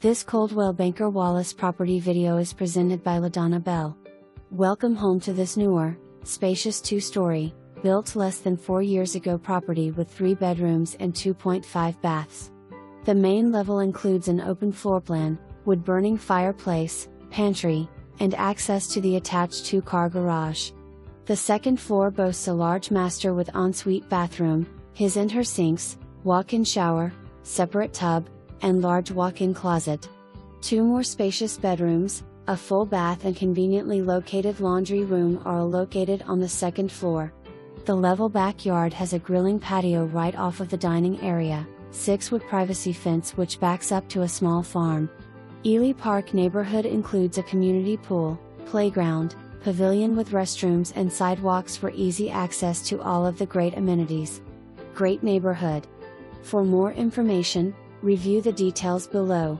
This Coldwell Banker Wallace property video is presented by LaDonna Bell. Welcome home to this newer, spacious 2-story, built less than 4 years ago property with 3 bedrooms and 2.5 baths. The main level includes an open floor plan, wood-burning fireplace, pantry, and access to the attached 2-car garage. The second floor boasts a large master with ensuite bathroom, his and her sinks, walk-in shower, separate tub, and large walk-in closet. 2 more spacious bedrooms, a full bath and conveniently located laundry room are located on the second floor. The level backyard has a grilling patio right off of the dining area, 6-foot privacy fence which backs up to a small farm. ElyPark Neighborhood includes a community pool, playground, pavilion with restrooms and sidewalks for easy access to all of the great amenities. Great neighborhood. For more information, review the details below.